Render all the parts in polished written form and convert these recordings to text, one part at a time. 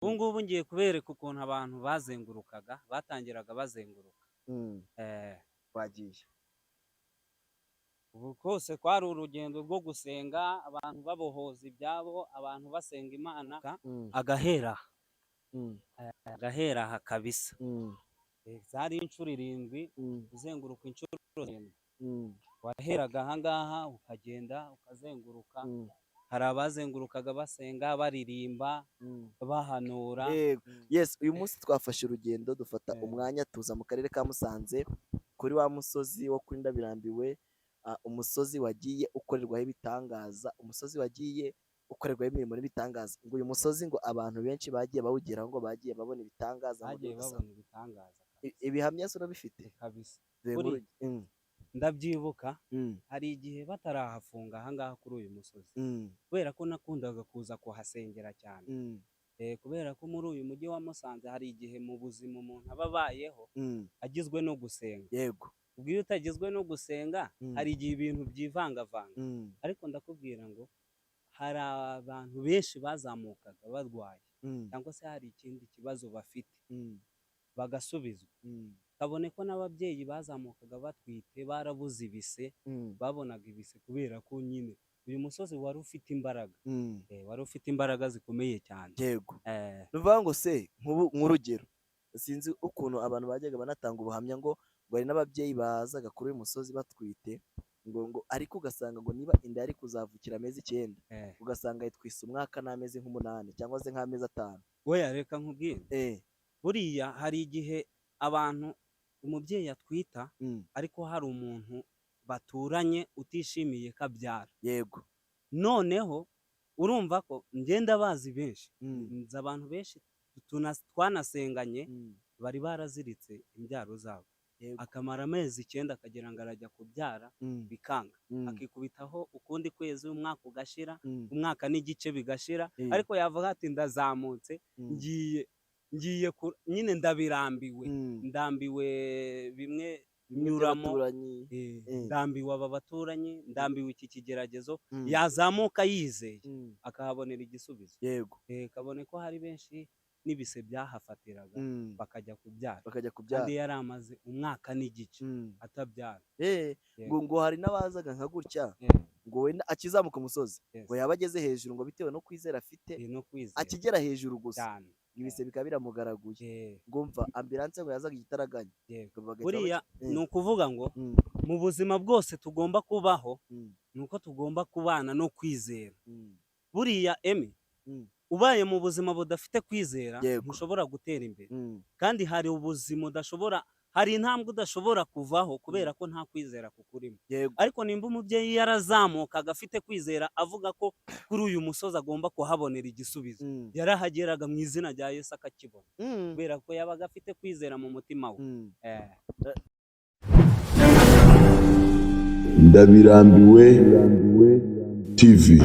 Ubu ngubu ngiye kubereka ukuntu abantu bazengurukaga batangiraga bazenguruka. Wagiye Ubu kose kwari urugendo rwo gusenga, abantu babohoza ibyabo, abantu basenga Imana agahera agahera kabisa. Zari inshuro 7 uzenguruka inshuro 7. Waheraga ahangaha ukagenda ukazenguruka. Hari abazengurukaga basenga baririmba bahanura. Yes, uyu munsi twafashe urugendo dufata umwanya tuza mu karere ka Musanze kuri wa musozi wo kuri Ndabirambiwe, umusozi wagiye ukorerwaho ibitangaza, umusozi wagiye ukorerwaho imirimo n'ibitangaza. Ngo uyu musozi ngo abantu benshi bagiye bawugeraho ngo bagiye babona ibitangaza, ibihamya sura bifite kabisa. Ndabyibuka hari igihe batarahafunga ahangaha kuri uyu musozi, kubera ko nakundaga kuza kuhasengera cyane. Kubera ko muri uyu mujyi wa Musanze hari igihe mu buzima umuntu aba abayeho agizwe no gusenga. Yego, ubwo iyo utagizwe no gusenga hari igihe ibintu byivangavanga. Ariko ndakubwira ngo hari abantu benshi bazamukaga barwaye cyangwa se hari ikindi kibazo bafite bagasubizwa. Kabone ko n'ababyeyi bazamukaga batwite barabuze ibise, babonaga ibise kubera ko nyine uyu musozi wari ufite imbaraga. Wari ufite imbaraga zikomeye cyane. Yego, nuvuga ngo se nk'urugero, sinzi ukuntu abantu bajyaga banatanga ubuhamya ngo bari n'ababyeyi bazaga kuri uyu musozi batwite ngo ariko ugasanga ngo niba inda yari kuzavukira amezi 9 ugasanga yitwise umwaka n'amezi 8 cyangwa se nk'amezi 5. Oya reka nkubwire, buriya hari igihe abantu umubyeyi atwita ariko hari umuntu baturanye utishimiye kabyara. Yego, noneho urumva ko ngenda bazi benshi, nzi abantu benshi twanasenganye bari baraziritse imbyaro zabo, akamara amezi 9 akagira ngo arajya kubyara bikanga, akikubitaho ukundi kwezi, umwaka ugashira, umwaka n'igice bigashira, ariko yavuga ati ndazamutse ngiye nyine ndabirambiwe, ndambiwe bimwe nyuramo, ndambiwe aba baturanyi, ndambiwe iki kigeragezo. Yazamuka yizeye akahabonera igisubizo. Yego, kabone ko hari benshi n'ibise byahafatiraga bakajya kubyara kandi yari amaze umwaka n'igice atabyara. ngo hari n'abazaga nka gutya ngo wenda akizamuka umusozi ngo yaba ageze hejuru ngo bitewe no kwizera afite, akigera hejuru gusa ibise bikaba biramugaraguye, ngo mva ambulance ngo yazaga igitaraganya. Buriya ni ukuvuga ngo mu buzima bwose tugomba kubaho nuko tugomba kubana no kwizera. Buriya ubaye mu buzima budafite kwizera ntushobora gutera imbere, kandi hari ubuzima udashobora, hari intambwe udashobora kuvaho kubera ko nta kwizera kukurimo. Ariko nimba umubyeyi yarazamukaga afite kwizera avuga ko kuri uyu musozi agomba kuhabonera igisubizo, yarahageraga mu izina rya Yesu akakibona, kubera ko yabaga afite kwizera mu mutima we. Ndabirambiwe TV.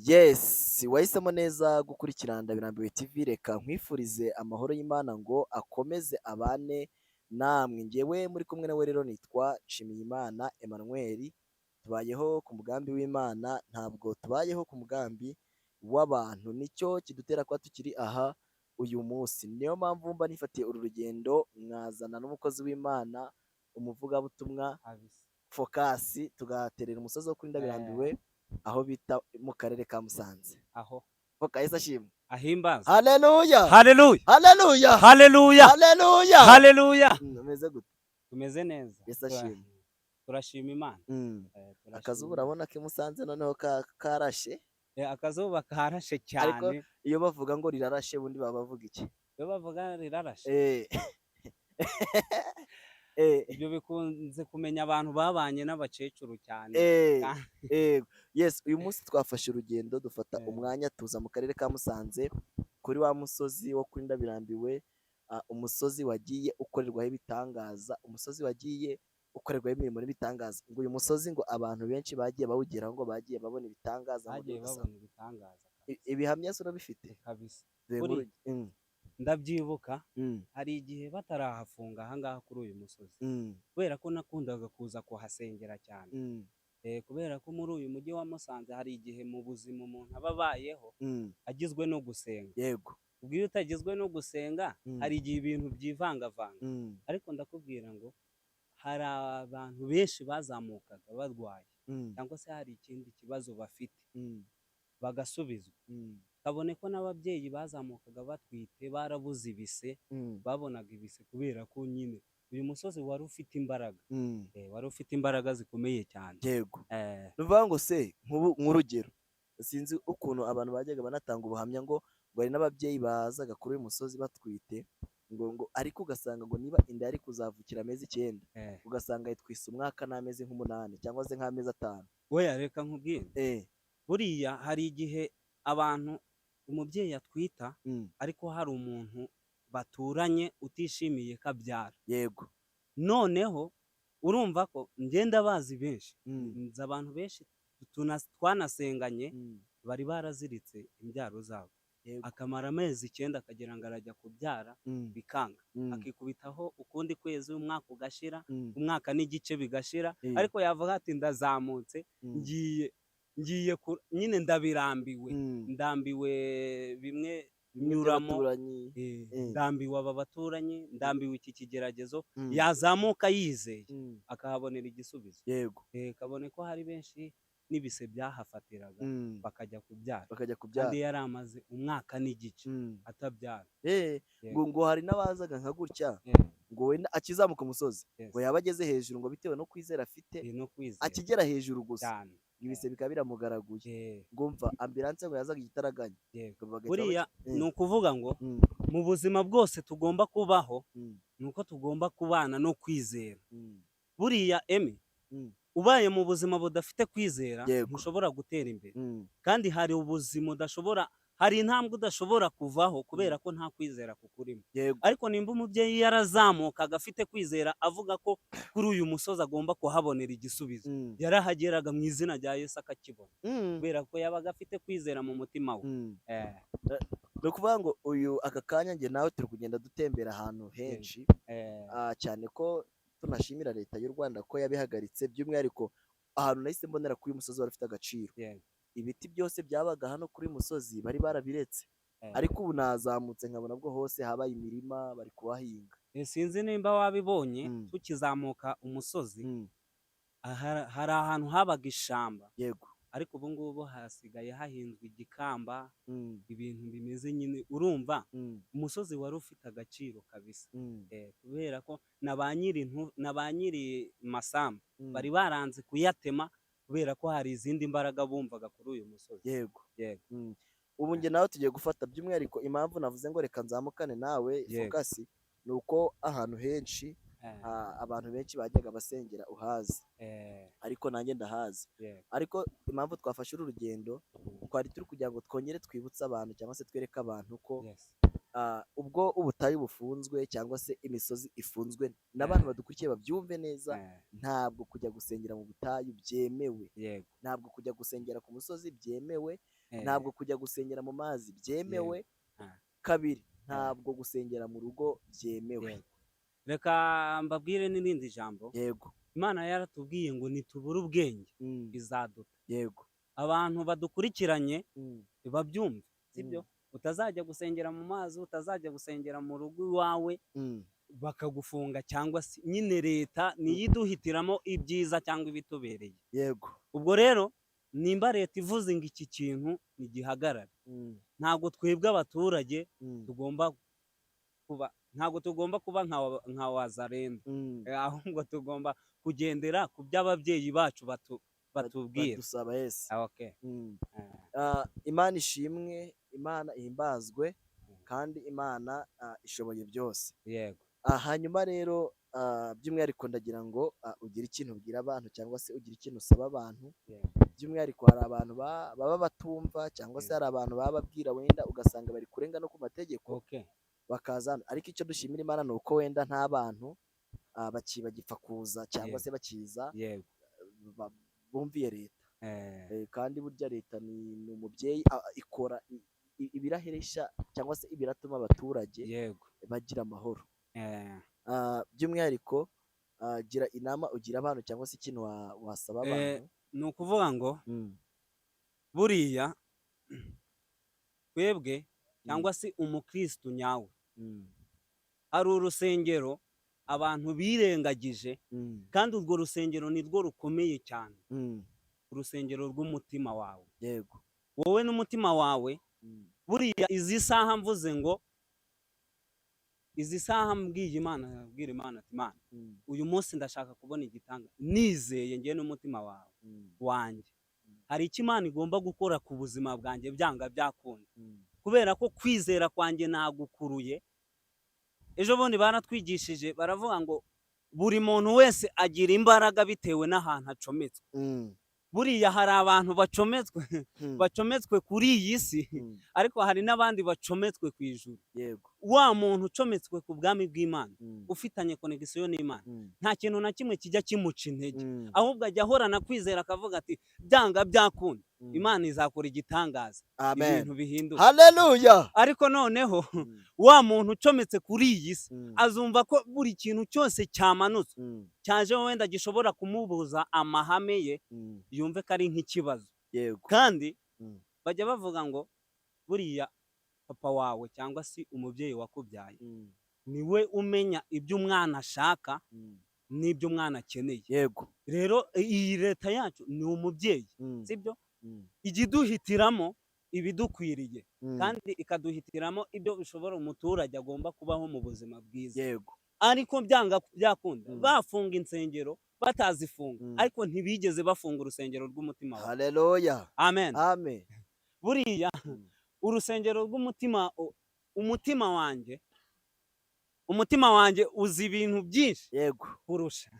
Yes, wahisemo neza gukurikira Ndabirambiwe TV. Reka nkwifurize amahoro y'Imana ngo akomeze abane namwe. Ngewe muri kumwe nawe rero nitwa Nshimiyimana Emmanuel. Tubayeho ku mugambi w'Imana, ntabwo tubayeho ku mugambi w'abantu. Nicyo kidutera kuba tukiri aha uyu munsi. Niyo mpamvu mba nifatiye uru rugendo mwazana n'umukozi w'Imana, umuvugabutumwa Focus, tugaterera umusozi wo kuri Ndabirambiwe aho bita mu karere ka Musanze. Aho Focus ashimwe, ahimbaza. Haleluya, haleluya, haleluya, haleluya, haleluya, haleluya. Umeze gute? Tumeze neza. Yesu ashimwe. Turashima Imana. Akazuba urabona ko Musanze noneho karashe. Akazuba karashe cyane. Ariko iyo bavuga ngo rirarashe bundi baba bavuga iki? Iyo bavuga rirarashe, ibyo bikunze kumenya abantu babanye n'abakecuru cyane. Yes, uyu munsi twafashe urugendo dufata umwanya tuza mu karere ka Musanze kuri wa musozi wo kuri Ndabirambiwe, umusozi wagiye ukorerwaho ibitangaza, umusozi wagiye ukorerwaho imirimo n'ibitangaza. Ngo uyu musozi ngo abantu benshi bagiye bawugeraho ngo bagiye babona ibitangaza. Ibihamya sura bifite kabisa. Ndabyibuka hari igihe batarahafunga ahangaha kuri uyu musozi, kubera ko nakundaga kuza kuhasengera cyane. kubera ko muri uyu mujyi wa Musanze hari igihe mu buzima umuntu aba abayeho agizwe no gusenga. yego ubwo iyo utagizwe no gusenga hari igihe ibintu byivangavanga, Mm, ariko ndakubwira ngo hari abantu benshi bazamukaga barwaye mm, cyangwa se hari ikindi kibazo bafite mm, bagasubizwa. mm, kabone ko n'ababyeyi bazamukaga batwite barabuze ibise, mm, babonaga ibise kubera ko nyine uyu musozi wari ufite imbaraga, mm. wari ufite imbaraga zikomeye cyane. yego Eh, ni ukuvuga ngo se nk'urugero sinzi ukuntu abantu bajyaga banatanga ubuhamya ngo hari n'ababyeyi bazaga kuri uyu musozi batwite ngo ariko ugasanga ngo niba inda yari kuzavukira amezi 9 eh. ugasanga yitwise umwaka n'amezi nk'umunani cyangwa se nk'amezi 5. Oya reka nkubwire, eh buriya hari igihe abantu umubyeyi atwita mm, ariko hari umuntu baturanye utishimiye ko abyara, yego noneho urumva ko ngenda bazi benshi, mm, nzi abantu benshi twanasenganye mm, bari baraziritse imbyaro zabo, yego akamara amezi 9 akagira ngo arajya kubyara mm, bikanga, mm, akikubitaho ukundi kwezi umwaka ugashira, mm, umwaka n'igice bigashira, eh, ariko yavuga ati ndazamutse, mm, ngiye nyine ndabirambiwe, mm, ndambiwe bimwe bimwe nyuramo, by'abaturanyi, ndambiwe aba baturanyi, ndambiwe iki kigeragezo, mm, yazamuka yizeye mm, akahabonera igisubizo. yego kabone ko hari benshi n'ibise byahafatiraga mm, bakajya kubyara bakajya kubyara kandi yari amaze umwaka n'igice mm. atabyara. ngo hari n'abazaga nka gutya Eh, ngo wenda akizamuka umusozi yes. ngo yaba ageze hejuru ngo bitewe no kwizera afite no kwizera akigera hejuru gusa cyane. ibise bikaba biramugaraguye Eh, ngo mva ambulance ngo yazaga igitaraganya yego. ngo bagahita buriya baca- ni ukuvuga ngo Mm, mu buzima bwose tugomba kubaho mm, ni uko tugomba kubana no kwizera. mm, buriya mm, ubaye mu buzima budafite kwizera Yego. ntushobora gutera imbere, mm, kandi hari ubuzima hari intambwe udashobora kuvaho kubera ko nta kwizera kukurimo. yego ariko nimba umubyeyi yarazamukaga afite kwizera avuga ko kuri uyu musozi agomba kuhabonera igisubizo, mm, yarahageraga mu izina rya Yesu akakibona mm, kubera ko yabaga afite kwizera mu mutima we. mm. Eh, ni ukuvuga ngo aka kanya njye nawe turi kugenda dutembera ahantu henshi eh, cyane ko tunashimira leta y'u Rwanda ko yabihagaritse by'umwihariko ahantu nahise mbonera kuri uyu musozi wari ufite agaciro, yego. ibiti byose byabaga hano kuri uyu musozi bari barabiretse Eh, ariko ubu nazamutse nkabona bwo hose habaye imirima bari kuhahinga. sinzi nimba wabibonye Mm. tukizamuka umusozi, Mm, hari ahantu habaga ishamba, yego ariko ubu ngubu hasigaye hahinzwe igikamba, mm, ibintu bimeze nyine, urumva mm, umusozi wari ufite agaciro kabisa. mm, kubera ko na ba nyiri masambu mm, bari baranze kuyatema kubera ko hari izindi mbaraga bumvaga kuri uyu musozi. yego Yego. mm. Ubu njye nawe tugiye gufata by'umwihariko impamvu navuze ngo reka nzamukane nawe Yego. fokasi ni uko ahantu henshi Eh, abantu benshi bajyaga basengera uhazi eh, ariko nanjye ndahazi, yego. ariko impamvu twafashe uru rugendo twari turi kugira ngo twongere twibutse abantu cyangwa se twereke abantu ko Yes. ubwo ubutayu bufunzwe cyangwa se imisozi ifunzwe n'abantu badukurikiye babyumve neza, Eh, ntabwo kujya gusengera mu butayu byemewe, yego. ntabwo kujya gusengera ku musozi byemewe, Eh, ntabwo kujya gusengera mu mazi byemewe, Ah. kabiri ntabwo gusengera mu rugo byemewe. Yego. reka mbabwire n'irindi jambo, Yego Imana yaratubwiye ngo nitubure ubwenge mm, izaduta. yego abantu badukurikiranye mm, babyumve, sibyo? utazajya gusengera mu mazi, utazajya gusengera mu rugo iwawe mm, bakagufunga, cyangwa se nyine leta niyo iduhitiramo ibyiza cyangwa ibitubereye. yego ubwo rero nimba leta ivuze ngo iki kintu ntigihagarare, mm, ntabwo twebwe abaturage mm, ntabwo tugomba kuba nka wazarenda, mm. ahubwo tugomba kugendera ku byo ababyeyi bacu batubwira. badusaba Yesu. Okay. Mm. Eh, Imana ishimwe, Imana ihimbazwe kandi Imana ishoboye byose. yego. Hanyuma rero by'umwihariko ndagira ngo ugire ikintu ubwira abantu cyangwa se ugire ikintu usaba abantu, Yego. by'umwihariko hari abantu baba batumva cyangwa se hari abantu baba babwira wenda ugasanga bari kurenga no ku mategeko Okay. bakazana, ariko icyo dushimira Imana ni uko wenda nta bantu bagipfa kuza cyangwa Yego. se bakiza Yego. bumviye leta. Kandi burya leta ni umubyeyi, ikora ibiraheresha cyangwa se ibiratuma abaturage Yego. bagira amahoro. Eh, By'umwihariko gira inama ugira abantu cyangwa se ikintu wasaba abantu. ni ukuvuga ngo buriya twebwe cyangwa se umukristo nyawe hari urusengero abantu birengagije kandi urwo rusengero ni rwo rukomeye cyane, urusengero rw'umutima wawe. yego wowe n'umutima wawe buriya izi saha mvuze ngo izi saha mbwiye Imana, abwira Imana ati Imana uyu munsi ndashaka kubona igitanga, nizeye ngiye n'umutima wawe wanjye hari icyo Imana igomba gukora ku buzima bwanjye byanga byakunda, kubera ko kwizera kwanjye nagukuruye. Ejo bundi baratwigishije baravuga ngo buri muntu wese agira imbaraga bitewe n'ahantu acometswe. Buriya hari abantu bacometswe kuri iyi si, ariko hari n'abandi bacometswe ku ijuru. yego Wa muntu ucometswe ku bwami bw'Imana ufitanye connection n'Imana nta kintu na kimwe kijya kimuca intege, ahubwo ajya ahorana kwizera akavuga ati byanga byakunda Imana izakora igitangaza, ibintu bihinduka. haleluya. Ariko noneho wa muntu ucometse kuri iyi si azumva ko buri kintu cyose cyamanutse cyaje wenda gishobora kumubuza amahame ye, yumve ko ari nk'ikibazo. yego Kandi bajya bavuga ngo buriya papa wawe cyangwa se umubyeyi wakubyaye niwe umenya ibyo umwana ashaka n'ibyo umwana akeneye. yego Rero iyi leta yacu ni umubyeyi, sibyo? Ijya iduhitiramo ibidukwiriye kandi ikaduhitiramo ibyo bishobora umuturage agomba kubaho mu buzima bwiza. yego Ariko byanga byakunda bafunga insengero batazifunga, ariko ntibigeze bafunga urusengero rw'umutima wawe. haleluya. Amen. amen. Buriya urusengero rw'umutima, umutima wanjye uzi ibintu byinshi yego kurusha.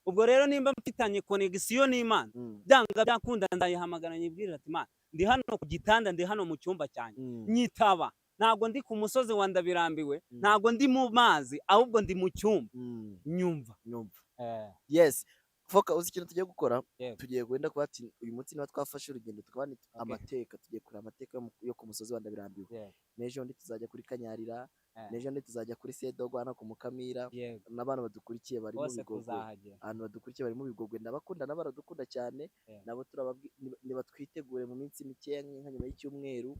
Ubwo rero nimba mfitanye connection n'Imana byanga byakunda ndayihamagara nyibwirira ati Imana ndi hano ku gitanda, ndi hano mu cyumba cyanjye, nyitaba. Ntago ndi ku musozi wa Ndabirambiwe, ntago ndi mu mazi, ahubwo ndi mu cyumba, nyumva. yes. Foka uzi ikintu tugiye gukora, Yego. tugiye gwenda kuba ati uyu munsi niba twafashe urugendo tukabana amateka, tugiye kureba amateka yo ku musozi wa Ndabirambiwe. N'ejo ndi tuzajya kuri Kanyarira, n'ejo ndi tuzajya kuri Sedogo hano ku Mukamira. N'abantu badukurikiye bari mu Bigogwe, abantu badukurikiye bari mu Bigogwe ndabakunda n'abaradukunda cyane, nabo niba twitegure mu minsi mikeya nka nyuma y'icyumweru.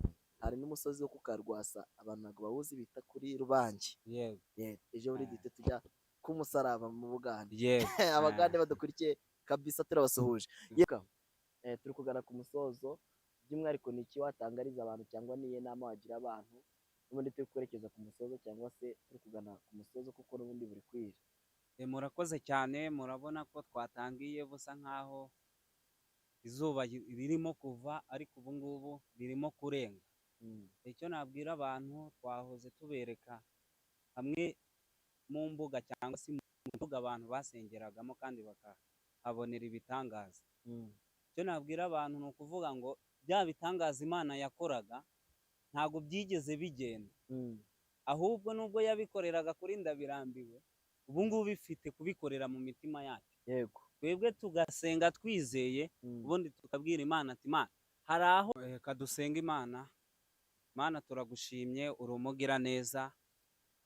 Hari n'umusozi wo ku Karwasa abantu ntabwo bawuzi bita kuri Rubangi. Ejo buri gite tujya ku Musaraba mu Bugande. Abagande badukurikiye kabisa turabasuhuje. Turi kugana ku musozo, by'umwihariko ni iki watangariza abantu cyangwa niye nama wagira abantu n'ubundi turi kwerekeza ku musozo cyangwa se turi kugana ku musozo kuko n'ubundi buri kwira? Murakoze cyane, murabona ko twatangiye busa nkaho izuba ririmo kuva, ariko ubu ngubu ririmo kurenga. Icyo nabwira abantu, twahoze tubereka hamwe mu mbuga cyangwa se mu mbuga abantu basengeragamo kandi bakahabonera ibitangaza. Icyo nabwira abantu ni ukuvuga ngo bya bitangaza Imana yakoraga ntabwo byigeze bigenda, ahubwo nubwo yabikoreraga kuri Ndabirambiwe, ubu ngubu bifite kubikorera mu mitima yacu. Yego. Twebwe tugasenga twizeye, ubundi tukabwira Imana ati Imana hari aho kadusenga Imana. Mana turagushimye, uri umugiraneza,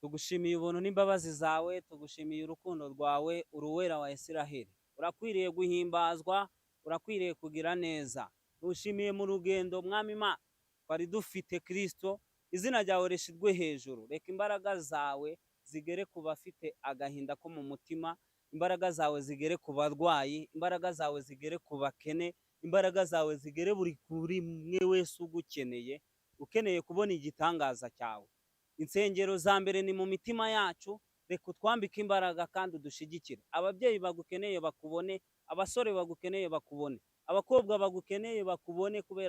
tugushimiye ubuntu n'imbabazi zawe, tugushimiye urukundo rwawe, uri Uwera wa Isiraheli. Urakwiriye guhimbazwa, urakwiriye kugira neza. Tugushimiye mu rugendo Mwami Imana twari dufite Kristo, izina ryawe rishirwe hejuru. Reka imbaraga zawe zigere ku bafite agahinda ko mu mutima, imbaraga zawe zigere ku barwayi, imbaraga zawe zigere ku bakene, imbaraga zawe zigere buri kuri mwe wese ugukeneye, ukeneye kubona igitangaza cyawe. Insengero za mbere ni mu mitima yacu, reka utwambike imbaraga kandi udushigikire. Ababyeyi bagukeneye bakubone, abasore bagukeneye bakubone, abakobwa bagukeneye bakubone, kubera